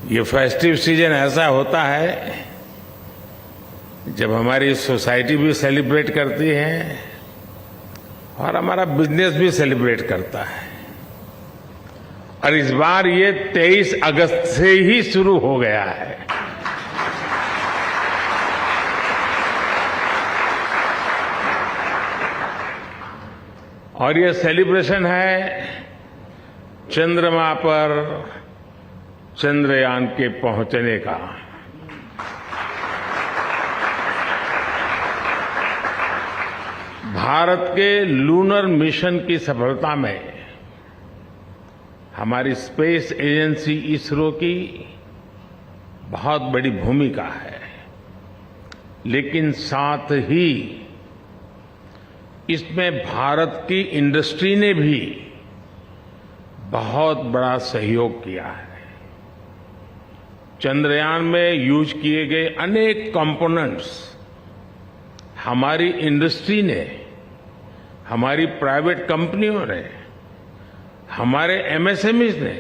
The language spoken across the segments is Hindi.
ये फेस्टिव सीजन ऐसा होता है जब हमारी सोसाइटी भी सेलिब्रेट करती है और हमारा बिजनेस भी सेलिब्रेट करता है। और इस बार ये 23 अगस्त से ही शुरू हो गया है। और ये सेलिब्रेशन है चंद्रमा पर चंद्रयान के पहुंचने का। भारत के लूनर मिशन की सफलता में हमारी स्पेस एजेंसी इसरो की बहुत बड़ी भूमिका है, लेकिन साथ ही इसमें भारत की इंडस्ट्री ने भी बहुत बड़ा सहयोग किया है। चंद्रयान में यूज किए गए अनेक कंपोनेंट्स हमारी इंडस्ट्री ने, हमारी प्राइवेट कंपनियों ने, हमारे एमएसएमईज ने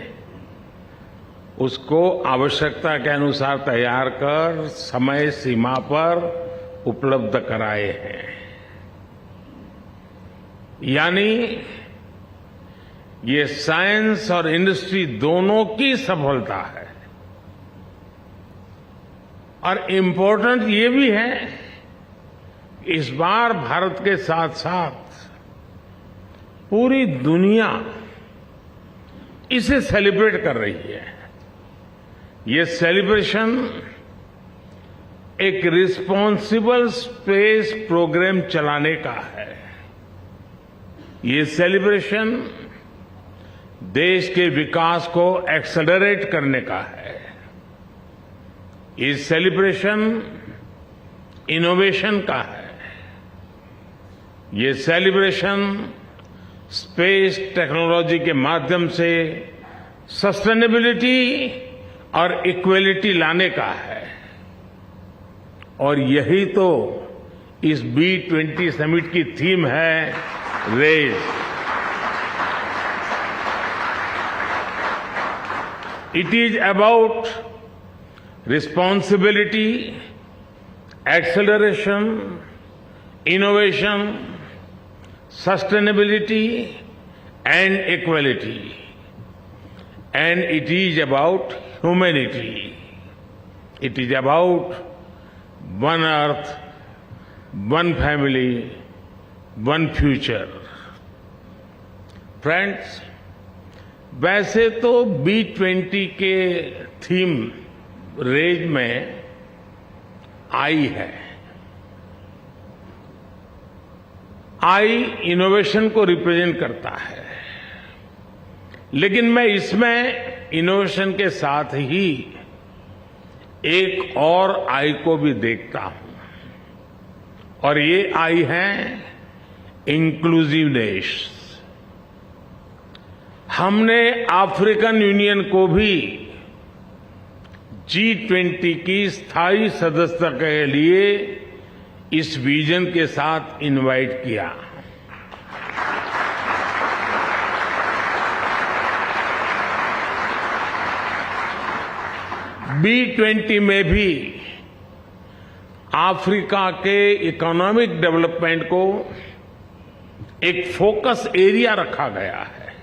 उसको आवश्यकता के अनुसार तैयार कर समय सीमा पर उपलब्ध कराए हैं। यानी ये साइंस और इंडस्ट्री दोनों की सफलता है। और इम्पोर्टेंट ये भी है, इस बार भारत के साथ साथ पूरी दुनिया इसे सेलिब्रेट कर रही है। ये सेलिब्रेशन एक रिस्पॉन्सिबल स्पेस प्रोग्राम चलाने का है। ये सेलिब्रेशन देश के विकास को एक्सेलरेट करने का है। ये सेलिब्रेशन इनोवेशन का है। ये सेलिब्रेशन स्पेस टेक्नोलॉजी के माध्यम से सस्टेनेबिलिटी और इक्वलिटी लाने का है। और यही तो इस B20 समिट की थीम है, raise. It is about responsibility, acceleration, innovation, sustainability and equality. And it is about humanity. It is about one earth, one family, one future. Friends, वैसे तो B20 के थीम रेज में आई है। आई इनोवेशन को रिप्रेजेंट करता है, लेकिन मैं इसमें इनोवेशन के साथ ही एक और आई को भी देखता हूं, और ये आई है इंक्लूसिवनेस। हमने अफ्रीकन यूनियन को भी G20 की स्थायी सदस्यता के लिए इस विजन के साथ इनवाइट किया। B20 में भी अफ्रीका के इकोनॉमिक डेवलपमेंट को एक फोकस एरिया रखा गया है।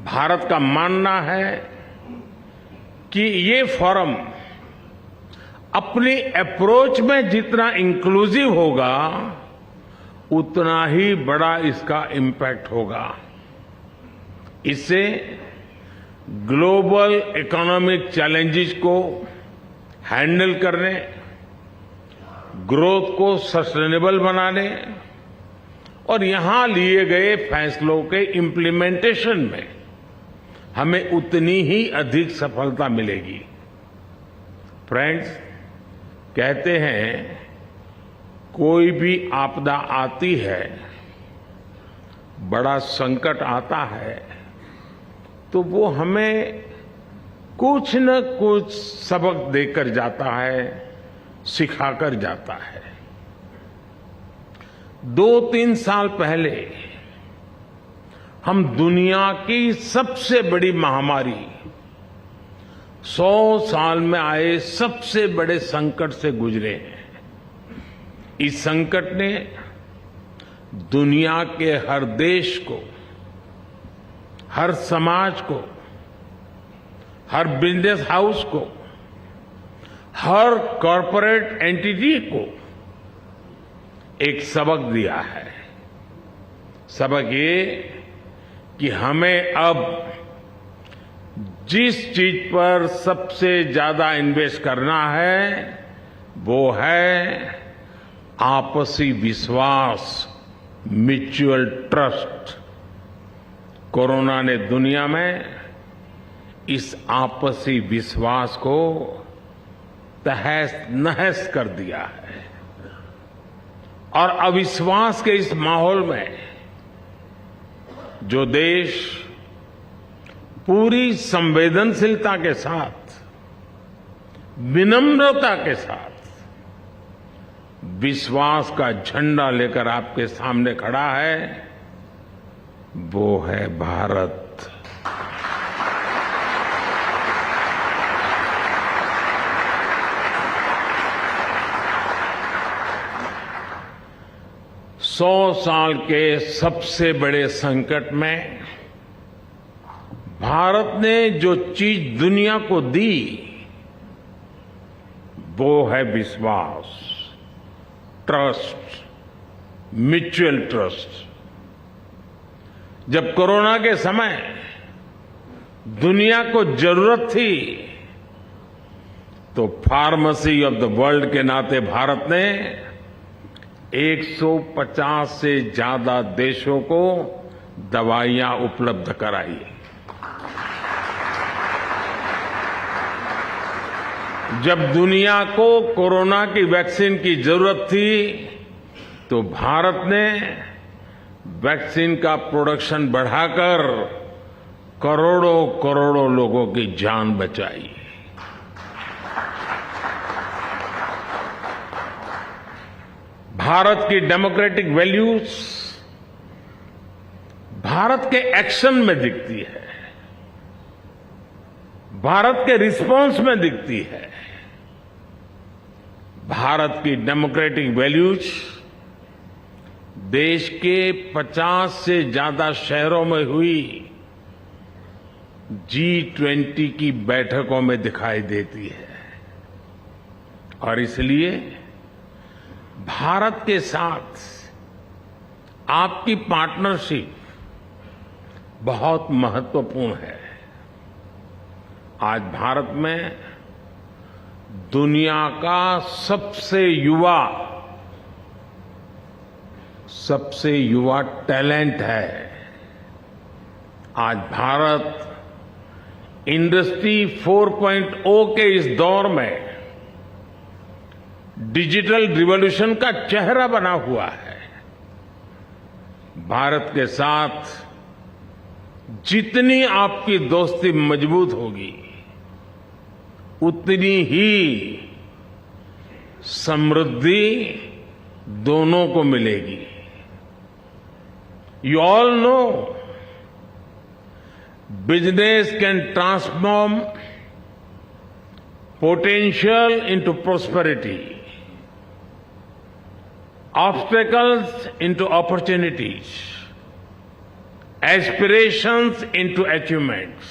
भारत का मानना है कि ये फोरम अपनी अप्रोच में जितना इंक्लूसिव होगा, उतना ही बड़ा इसका इम्पैक्ट होगा। इससे ग्लोबल इकोनॉमिक चैलेंजेस को हैंडल करने, ग्रोथ को सस्टेनेबल बनाने और यहां लिए गए फैसलों के इम्प्लीमेंटेशन में हमें उतनी ही अधिक सफलता मिलेगी। फ्रेंड्स, कहते हैं कोई भी आपदा आती है, बड़ा संकट आता है, तो वो हमें कुछ न कुछ सबक देकर जाता है, सिखाकर जाता है। 2-3 साल पहले हम दुनिया की सबसे बड़ी महामारी 100 साल में आए सबसे बड़े संकट से गुजरे हैं। इस संकट ने दुनिया के हर देश को, हर समाज को, हर बिजनेस हाउस को, हर कॉरपोरेट एंटिटी को एक सबक दिया है। सबक ये कि हमें अब जिस चीज पर सबसे ज्यादा इन्वेस्ट करना है वो है आपसी विश्वास, म्यूचुअल ट्रस्ट। कोरोना ने दुनिया में इस आपसी विश्वास को तहस नहस कर दिया है और अविश्वास के इस माहौल में जो देश पूरी संवेदनशीलता के साथ, विनम्रता के साथ विश्वास का झंडा लेकर आपके सामने खड़ा है, वो है भारत। सौ साल के सबसे बड़े संकट में भारत ने जो चीज दुनिया को दी वो है विश्वास, ट्रस्ट, म्यूचुअल ट्रस्ट। जब कोरोना के समय दुनिया को जरूरत थी तो फार्मेसी ऑफ द वर्ल्ड के नाते भारत ने 150 से ज्यादा देशों को दवाइयां उपलब्ध कराई। जब दुनिया को कोरोना की वैक्सीन की जरूरत थी तो भारत ने वैक्सीन का प्रोडक्शन बढ़ाकर करोड़ों करोड़ों लोगों की जान बचाई। भारत की डेमोक्रेटिक वैल्यूज भारत के एक्शन में दिखती है, भारत के रिस्पांस में दिखती है। भारत की डेमोक्रेटिक वैल्यूज देश के 50 से ज्यादा शहरों में हुई G20 की बैठकों में दिखाई देती है और इसलिए भारत के साथ आपकी पार्टनरशिप बहुत महत्वपूर्ण है। आज भारत में दुनिया का सबसे युवा टैलेंट है। आज भारत इंडस्ट्री 4.0 के इस दौर में डिजिटल रिवॉल्यूशन का चेहरा बना हुआ है। भारत के साथ जितनी आपकी दोस्ती मजबूत होगी उतनी ही समृद्धि दोनों को मिलेगी। You all know business can transform potential into prosperity, obstacles into opportunities, aspirations into achievements.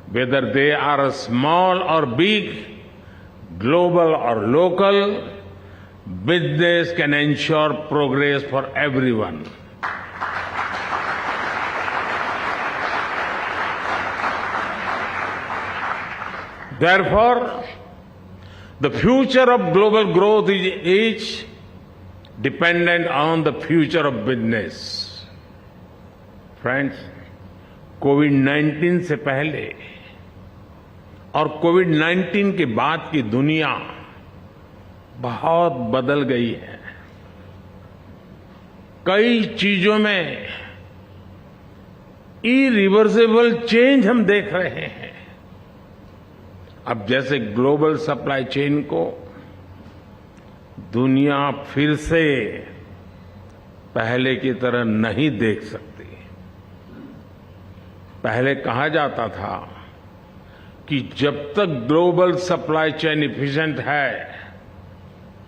Whether they are small or big, global or local, business can ensure progress for everyone. Therefore, the future of global growth is dependent on the future of business. Friends, कोविड-19 से पहले और कोविड-19 के बाद की दुनिया बहुत बदल गई है। कई चीजों में इरिवर्सिबल चेंज हम देख रहे हैं। अब जैसे ग्लोबल सप्लाई चेन को दुनिया फिर से पहले की तरह नहीं देख सकती। पहले कहा जाता था कि जब तक ग्लोबल सप्लाई चेन इफिशिएंट है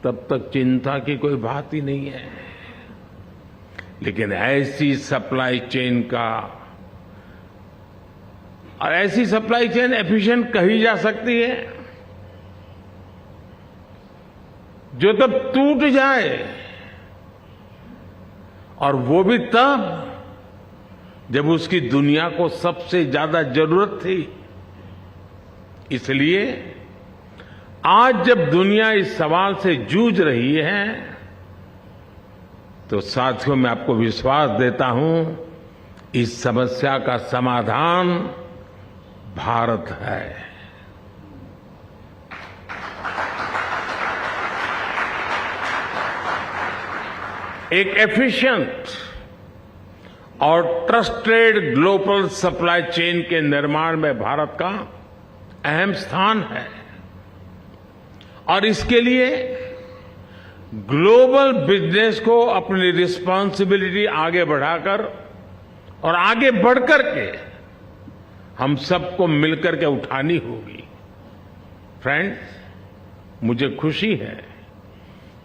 तब तक चिंता की कोई बात ही नहीं है। लेकिन ऐसी सप्लाई चेन का और ऐसी सप्लाई चेन एफिशिएंट कही जा सकती है जो तब टूट जाए, और वो भी तब जब उसकी दुनिया को सबसे ज्यादा जरूरत थी। इसलिए आज जब दुनिया इस सवाल से जूझ रही है तो साथियों, मैं आपको विश्वास देता हूं, इस समस्या का समाधान भारत है। एक एफिशिएंट और ट्रस्टेड ग्लोबल सप्लाई चेन के निर्माण में भारत का अहम स्थान है, और इसके लिए ग्लोबल बिजनेस को अपनी रिस्पांसिबिलिटी आगे बढ़ाकर और आगे बढ़कर के हम सबको मिलकर के उठानी होगी। फ्रेंड्स, मुझे खुशी है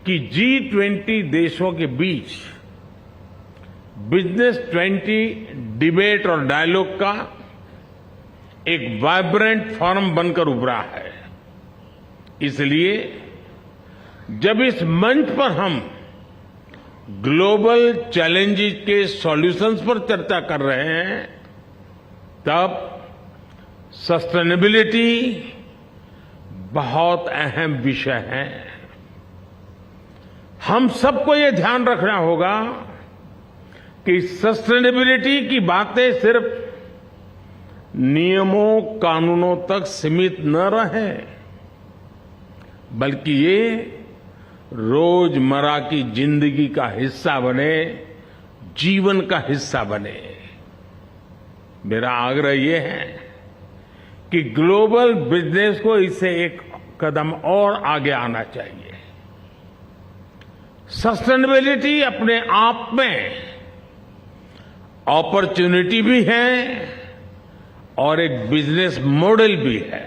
कि G20 देशों के बीच बिजनेस 20 डिबेट और डायलॉग का एक वाइब्रेंट फोरम बनकर उभरा है। इसलिए जब इस मंच पर हम ग्लोबल चैलेंजेस के सॉल्यूशंस पर चर्चा कर रहे हैं, तब सस्टेनेबिलिटी बहुत अहम विषय है। हम सबको ये ध्यान रखना होगा कि सस्टेनेबिलिटी की बातें सिर्फ नियमों कानूनों तक सीमित न रहे, बल्कि ये रोजमर्रा की जिंदगी का हिस्सा बने, जीवन का हिस्सा बने। मेरा आग्रह ये है कि ग्लोबल बिजनेस को इससे एक कदम और आगे आना चाहिए। सस्टेनेबिलिटी अपने आप में अपॉर्चुनिटी भी है और एक बिजनेस मॉडल भी है।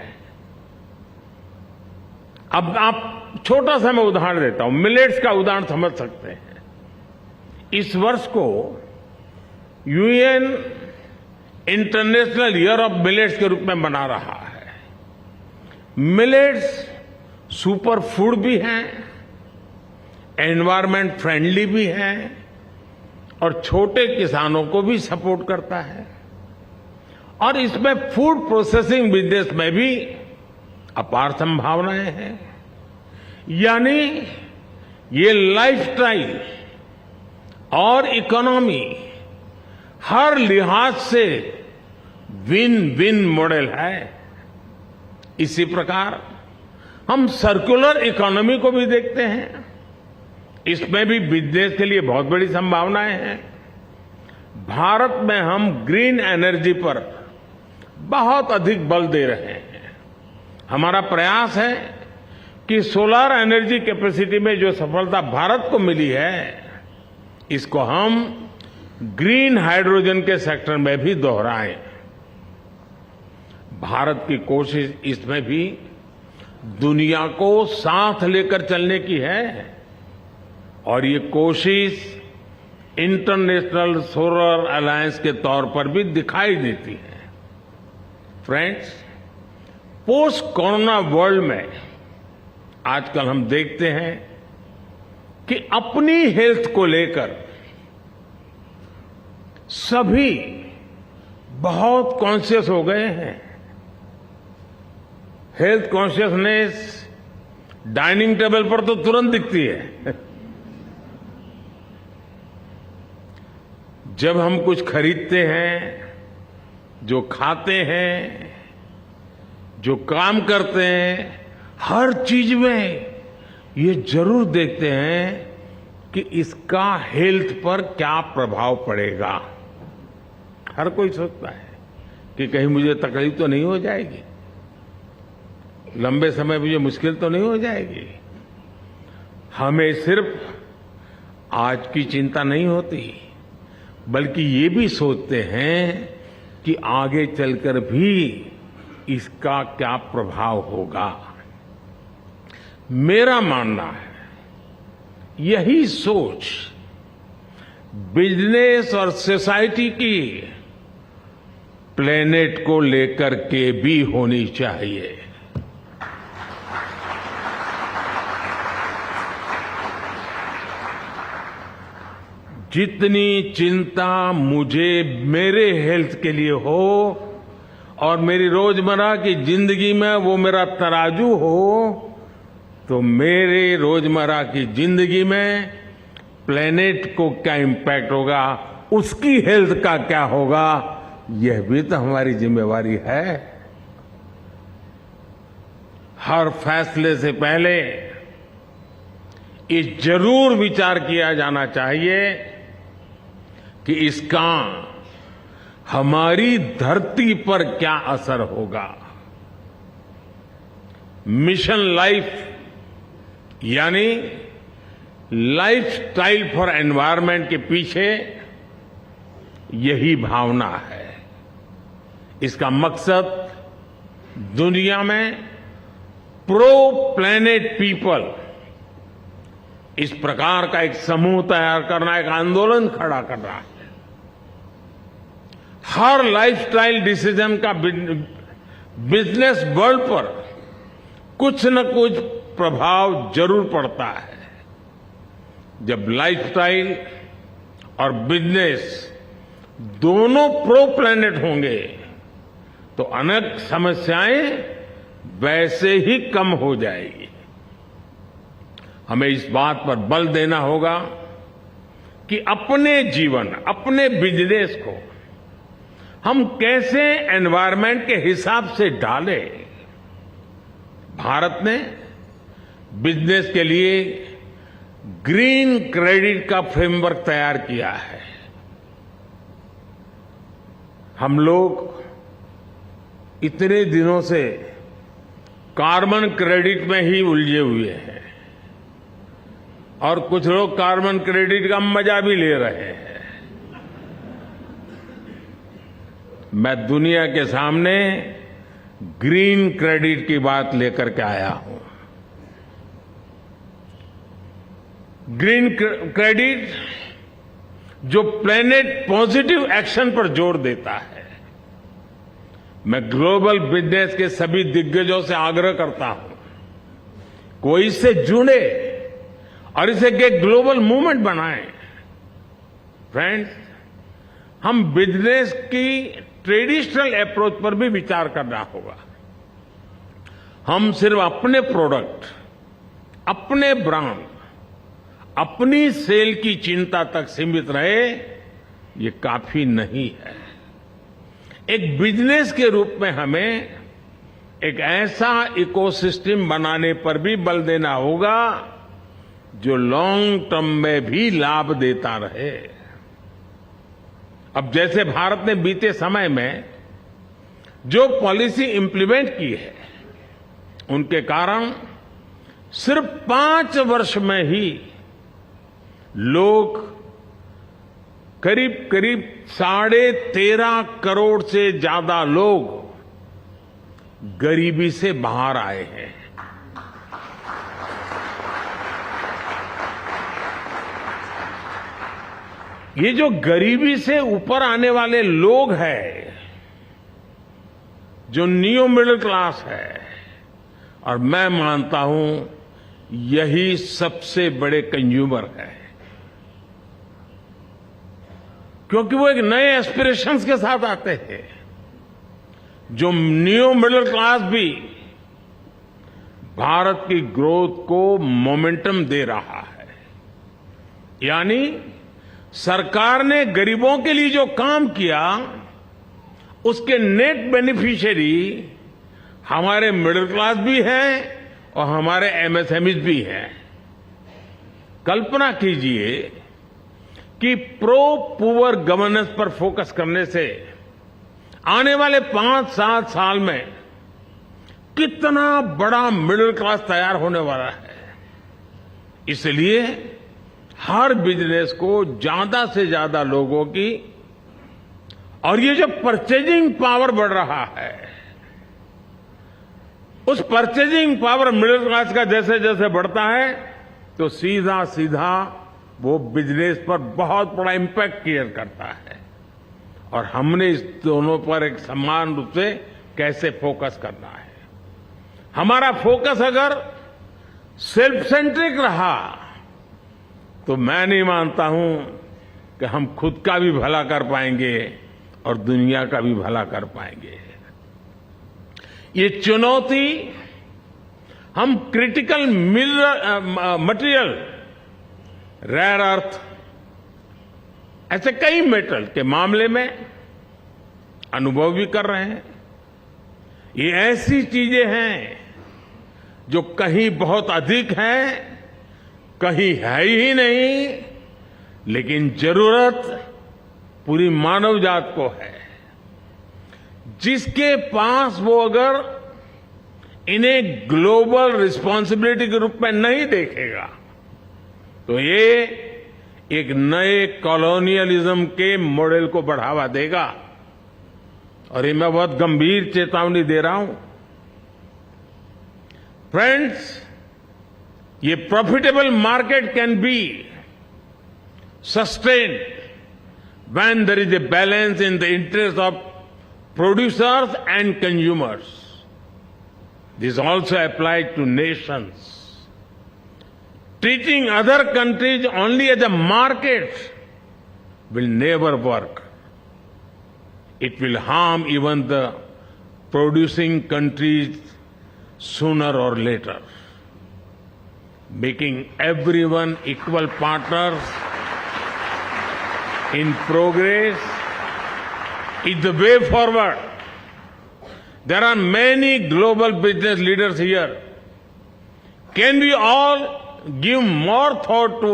अब आप छोटा सा मैं उदाहरण देता हूं, मिलेट्स का उदाहरण समझ सकते हैं। इस वर्ष को UN international year of millets के रूप में मना रहा है। मिलेट्स सुपर फूड भी हैं, एनवायरमेंट फ्रेंडली भी हैं और छोटे किसानों को भी सपोर्ट करता है, और इसमें फूड प्रोसेसिंग बिजनेस में भी अपार संभावनाएं हैं। यानी ये लाइफस्टाइल और इकोनॉमी हर लिहाज से विन विन मॉडल है। इसी प्रकार हम सर्कुलर इकोनॉमी को भी देखते हैं, इसमें भी बिजनेस के लिए बहुत बड़ी संभावनाएं हैं। भारत में हम ग्रीन एनर्जी पर बहुत अधिक बल दे रहे हैं। हमारा प्रयास है कि सोलर एनर्जी कैपेसिटी में जो सफलता भारत को मिली है, इसको हम ग्रीन हाइड्रोजन के सेक्टर में भी दोहराएं। भारत की कोशिश इसमें भी दुनिया को साथ लेकर चलने की है, और ये कोशिश इंटरनेशनल सोलर अलायंस के तौर पर भी दिखाई देती है। फ्रेंड्स, पोस्ट कोरोना वर्ल्ड में आजकल हम देखते हैं कि अपनी हेल्थ को लेकर सभी बहुत कॉन्शियस हो गए हैं। हेल्थ कॉन्शियसनेस डाइनिंग टेबल पर तो तुरंत दिखती है। जब हम कुछ खरीदते हैं, जो खाते हैं, जो काम करते हैं, हर चीज में ये जरूर देखते हैं कि इसका हेल्थ पर क्या प्रभाव पड़ेगा। हर कोई सोचता है कि कहीं मुझे तकलीफ तो नहीं हो जाएगी, लंबे समय मुझे मुश्किल तो नहीं हो जाएगी। हमें सिर्फ आज की चिंता नहीं होती, बल्कि ये भी सोचते हैं कि आगे चलकर भी इसका क्या प्रभाव होगा। मेरा मानना है यही सोच बिजनेस और सोसाइटी की प्लेनेट को लेकर के भी होनी चाहिए। जितनी चिंता मुझे मेरे हेल्थ के लिए हो और मेरी रोजमर्रा की जिंदगी में वो मेरा तराजू हो, तो मेरे रोजमर्रा की जिंदगी में प्लेनेट को क्या इम्पैक्ट होगा, उसकी हेल्थ का क्या होगा, यह भी तो हमारी जिम्मेवारी है। हर फैसले से पहले ये जरूर विचार किया जाना चाहिए कि इसका हमारी धरती पर क्या असर होगा। मिशन लाइफ यानी लाइफस्टाइल फॉर एनवायरनमेंट के पीछे यही भावना है। इसका मकसद दुनिया में प्रो प्लेनेट पीपल, इस प्रकार का एक समूह तैयार करना, एक आंदोलन खड़ा करना है। हर लाइफस्टाइल डिसीजन का बिजनेस वर्ल्ड पर कुछ न कुछ प्रभाव जरूर पड़ता है। जब लाइफस्टाइल और बिजनेस दोनों प्रो प्लेनेट होंगे तो अनेक समस्याएं वैसे ही कम हो जाएगी। हमें इस बात पर बल देना होगा कि अपने जीवन, अपने बिजनेस को हम कैसे एनवायरनमेंट के हिसाब से डालें। भारत ने बिजनेस के लिए ग्रीन क्रेडिट का फ्रेमवर्क तैयार किया है। हम लोग इतने दिनों से कार्बन क्रेडिट में ही उलझे हुए हैं और कुछ लोग कार्बन क्रेडिट का मजा भी ले रहे हैं। मैं दुनिया के सामने ग्रीन क्रेडिट की बात लेकर के आया हूं। ग्रीन क्रेडिट जो प्लेनेट पॉजिटिव एक्शन पर जोर देता है। मैं ग्लोबल बिजनेस के सभी दिग्गजों से आग्रह करता हूं, कोई इससे जुड़े और इसे एक ग्लोबल मूवमेंट बनाएं। फ्रेंड्स, हम बिजनेस की ट्रेडिशनल अप्रोच पर भी विचार करना होगा। हम सिर्फ अपने प्रोडक्ट, अपने ब्रांड, अपनी सेल की चिंता तक सीमित रहे, ये काफी नहीं है। एक बिजनेस के रूप में हमें एक ऐसा इकोसिस्टम बनाने पर भी बल देना होगा जो लॉन्ग टर्म में भी लाभ देता रहे। अब जैसे भारत ने बीते समय में जो पॉलिसी इंप्लीमेंट की है, उनके कारण सिर्फ 5 वर्ष में ही लोग करीब करीब 13.5 करोड़ से ज्यादा लोग गरीबी से बाहर आए हैं। ये जो गरीबी से ऊपर आने वाले लोग हैं, जो न्यू मिडिल क्लास है, और मैं मानता हूं यही सबसे बड़े कंज्यूमर है, क्योंकि वो एक नए एस्पिरेशंस के साथ आते हैं। जो न्यू मिडिल क्लास भी भारत की ग्रोथ को मोमेंटम दे रहा है। यानी सरकार ने गरीबों के लिए जो काम किया, उसके नेट बेनिफिशियरी हमारे मिडिल क्लास भी हैं और हमारे एमएसएमईज भी हैं। कल्पना कीजिए कि प्रो पुअर गवर्नेंस पर फोकस करने से आने वाले 5-7 साल में कितना बड़ा मिडिल क्लास तैयार होने वाला है। इसलिए हर बिजनेस को ज्यादा से ज्यादा लोगों की, और ये जो परचेजिंग पावर बढ़ रहा है, उस परचेजिंग पावर मिडिल क्लास का जैसे जैसे बढ़ता है तो सीधा सीधा वो बिजनेस पर बहुत बड़ा इम्पैक्ट क्रिएट करता है। और हमने इस दोनों पर एक समान रूप से कैसे फोकस करना है। हमारा फोकस अगर सेल्फ सेंट्रिक रहा तो मैं नहीं मानता हूं कि हम खुद का भी भला कर पाएंगे और दुनिया का भी भला कर पाएंगे। ये चुनौती हम क्रिटिकल मटेरियल, रेयर अर्थ, ऐसे कई मेटल के मामले में अनुभव भी कर रहे हैं। ये ऐसी चीजें हैं जो कहीं बहुत अधिक हैं, कहीं है ही नहीं, लेकिन जरूरत पूरी मानव जात को है। जिसके पास वो अगर इन्हें ग्लोबल रिस्पांसिबिलिटी के रूप में नहीं देखेगा तो ये एक नए कॉलोनियलिज्म के मॉडल को बढ़ावा देगा। और ये मैं बहुत गंभीर चेतावनी दे रहा हूं। फ्रेंड्स, ये profitable market can be sustained when there is a balance in the interest of producers and consumers. This also applies to nations. Treating other countries only as a market will never work. It will harm even the producing countries sooner or later. Making everyone equal partners in progress is the way forward. There are many global business leaders here. Can we all give more thought to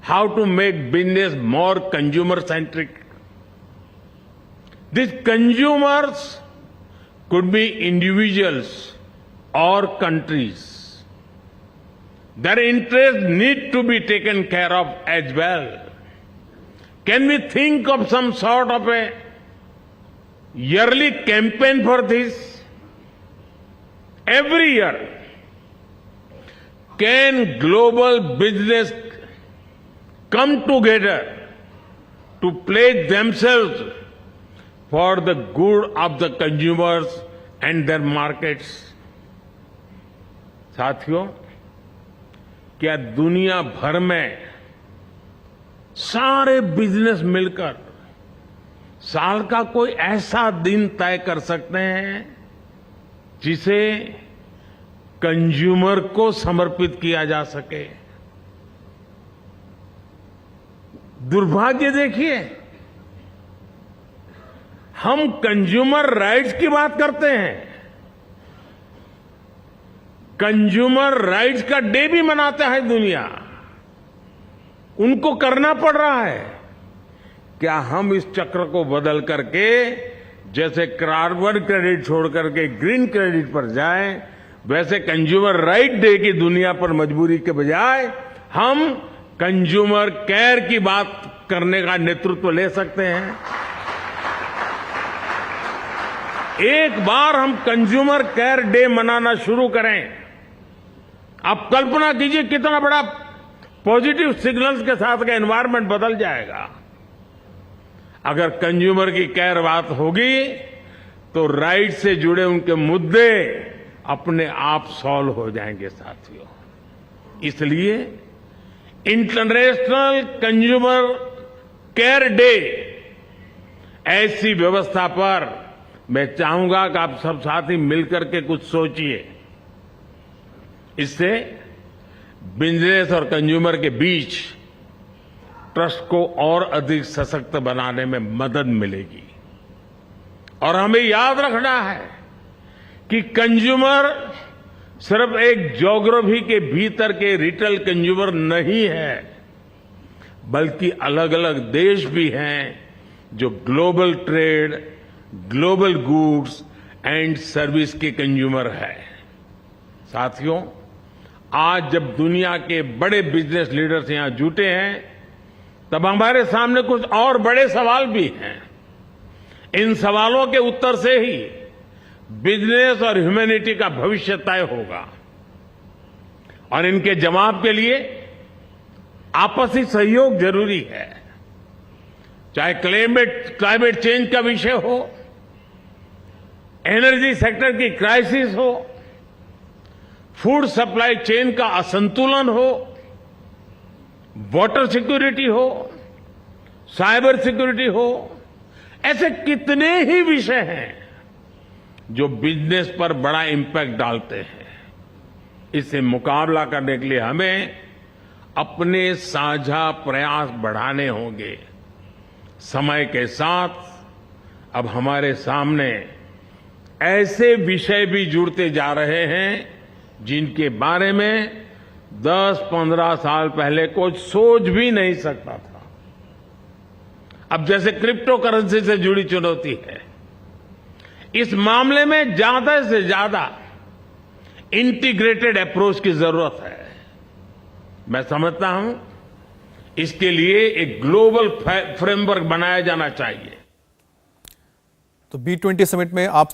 how to make business more consumer-centric? These consumers could be individuals or countries. Their interests need to be taken care of as well. Can we think of some sort of a yearly campaign for this? Every year, can global business come together to pledge themselves for the good of the consumers and their markets? साथियों, क्या दुनिया भर में सारे बिजनेस मिलकर साल का कोई ऐसा दिन तय कर सकते हैं जिसे कंज्यूमर को समर्पित किया जा सके? दुर्भाग्य देखिए, हम कंज्यूमर राइट्स की बात करते हैं, कंज्यूमर राइट्स का डे भी मनाता है दुनिया, उनको करना पड़ रहा है। क्या हम इस चक्र को बदल करके जैसे कार्बन क्रेडिट छोड़ करके ग्रीन क्रेडिट पर जाएं, वैसे कंज्यूमर राइट डे की दुनिया पर मजबूरी के बजाय हम कंज्यूमर केयर की बात करने का नेतृत्व ले सकते हैं? एक बार हम कंज्यूमर केयर डे मनाना शुरू करें, आप कल्पना कीजिए कितना बड़ा पॉजिटिव सिग्नल्स के साथ का एनवायरनमेंट बदल जाएगा। अगर कंज्यूमर की केयर बात होगी तो राइट से जुड़े उनके मुद्दे अपने आप सॉल्व हो जाएंगे साथियों। इसलिए इंटरनेशनल कंज्यूमर केयर डे ऐसी व्यवस्था पर मैं चाहूंगा कि आप सब साथी मिलकर के कुछ सोचिए। इससे बिजनेस और कंज्यूमर के बीच ट्रस्ट को और अधिक सशक्त बनाने में मदद मिलेगी। और हमें याद रखना है कि कंज्यूमर सिर्फ एक ज्योग्राफी के भीतर के रिटेल कंज्यूमर नहीं है, बल्कि अलग अलग देश भी हैं जो global trade, global goods and service के कंज्यूमर है। साथियों, आज जब दुनिया के बड़े बिजनेस लीडर्स यहां जुटे हैं, तब हमारे सामने कुछ और बड़े सवाल भी हैं। इन सवालों के उत्तर से ही बिजनेस और ह्यूमैनिटी का भविष्य तय होगा और इनके जवाब के लिए आपसी सहयोग जरूरी है। चाहे क्लाइमेट चेंज का विषय हो, एनर्जी सेक्टर की क्राइसिस हो, फूड सप्लाई चेन का असंतुलन हो, वाटर सिक्योरिटी हो, साइबर सिक्योरिटी हो, ऐसे कितने ही विषय हैं जो बिजनेस पर बड़ा इंपैक्ट डालते हैं। इससे मुकाबला करने के लिए हमें अपने साझा प्रयास बढ़ाने होंगे। समय के साथ अब हमारे सामने ऐसे विषय भी जुड़ते जा रहे हैं जिनके बारे में 10-15 साल पहले कोई सोच भी नहीं सकता था। अब जैसे क्रिप्टो करेंसी से जुड़ी चुनौती है, इस मामले में ज्यादा से ज्यादा इंटीग्रेटेड अप्रोच की जरूरत है। मैं समझता हूं इसके लिए एक ग्लोबल फ्रेमवर्क बनाया जाना चाहिए। तो B20 समिट में आप